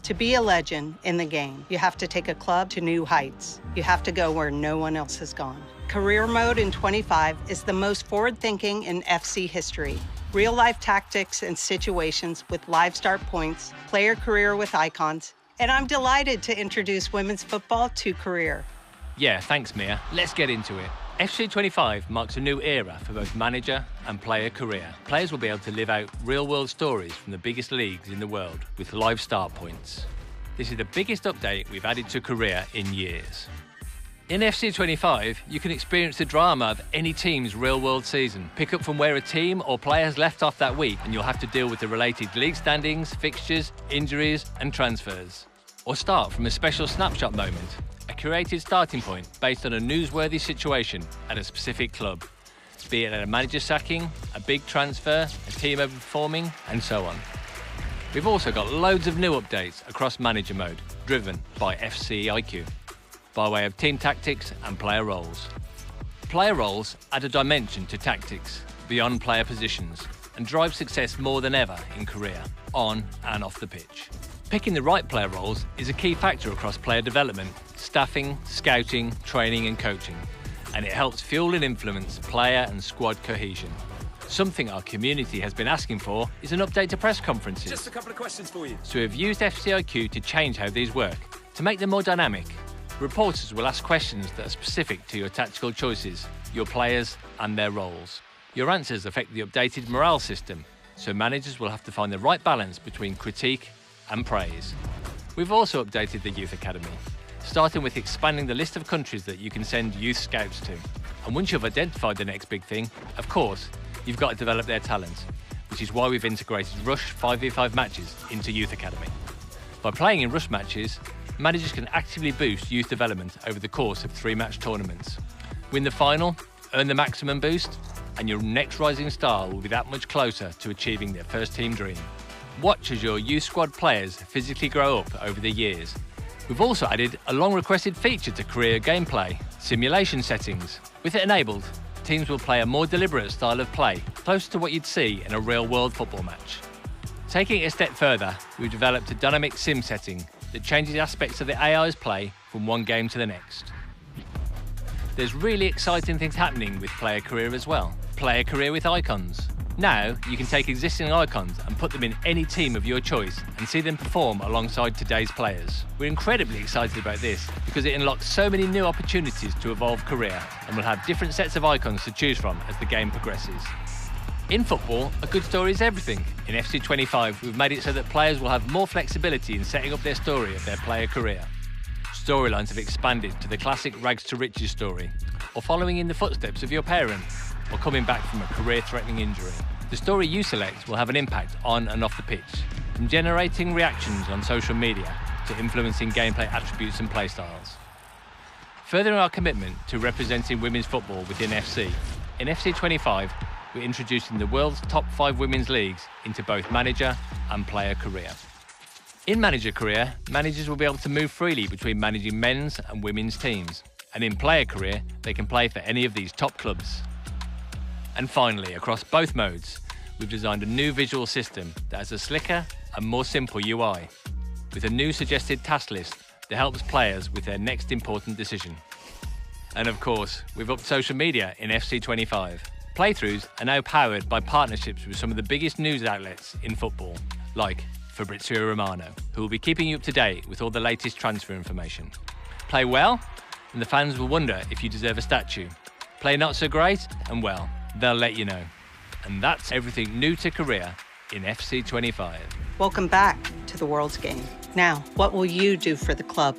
To be a legend in the game, you have to take a club to new heights. You have to go where no one else has gone. Career Mode in 25 is the most forward-thinking in FC history. Real-life tactics and situations with live start points, player career with icons, and I'm delighted to introduce women's football to Career. Yeah, thanks, Mia. Let's get into it. FC 25 marks a new era for both manager and player career. Players will be able to live out real-world stories from the biggest leagues in the world with live start points. This is the biggest update we've added to Career in years. In FC 25, you can experience the drama of any team's real-world season. Pick up from where a team or player has left off that week, and you'll have to deal with the related league standings, fixtures, injuries, and transfers. Or start from a special snapshot moment, a curated starting point based on a newsworthy situation at a specific club, be it a manager sacking, a big transfer, a team overperforming, and so on. We've also got loads of new updates across manager mode, driven by FC IQ, by way of team tactics and player roles. Player roles add a dimension to tactics beyond player positions and drive success more than ever in Career, on and off the pitch. Picking the right player roles is a key factor across player development, staffing, scouting, training and coaching, and it helps fuel and influence player and squad cohesion. Something our community has been asking for is an update to press conferences. Just a couple of questions for you. So we've used FCIQ to change how these work, to make them more dynamic. Reporters will ask questions that are specific to your tactical choices, your players and their roles. Your answers affect the updated morale system, so managers will have to find the right balance between critique and praise. We've also updated the Youth Academy, starting with expanding the list of countries that you can send youth scouts to. And once you've identified the next big thing, of course, you've got to develop their talent, which is why we've integrated Rush 5v5 matches into Youth Academy. By playing in Rush matches, managers can actively boost youth development over the course of 3-match tournaments. Win the final, earn the maximum boost, and your next rising star will be that much closer to achieving their first team dream. Watch as your youth squad players physically grow up over the years. We've also added a long-requested feature to Career gameplay, simulation settings. With it enabled, teams will play a more deliberate style of play, close to what you'd see in a real-world football match. Taking it a step further, we've developed a dynamic sim setting that changes aspects of the AI's play from one game to the next. There's really exciting things happening with Player Career as well. Player Career with icons. Now, you can take existing icons and put them in any team of your choice and see them perform alongside today's players. We're incredibly excited about this because it unlocks so many new opportunities to evolve Career, and we'll have different sets of icons to choose from as the game progresses. In football, a good story is everything. In FC 25, we've made it so that players will have more flexibility in setting up their story of their player career. Storylines have expanded to the classic rags to riches story, or following in the footsteps of your parent, or coming back from a career-threatening injury. The story you select will have an impact on and off the pitch, from generating reactions on social media to influencing gameplay attributes and playstyles. Furthering our commitment to representing women's football within FC, in FC 25, we're introducing the world's top 5 women's leagues into both manager and player career. In manager career, managers will be able to move freely between managing men's and women's teams, and in player career, they can play for any of these top clubs. And finally, across both modes, we've designed a new visual system that has a slicker and more simple UI, with a new suggested task list that helps players with their next important decision. And of course, we've upped social media in FC 25. Playthroughs are now powered by partnerships with some of the biggest news outlets in football, like Fabrizio Romano, who will be keeping you up to date with all the latest transfer information. Play well, and the fans will wonder if you deserve a statue. Play not so great, and well, they'll let you know. And that's everything new to Career in FC 25. Welcome back to the world's game. Now, what will you do for the club?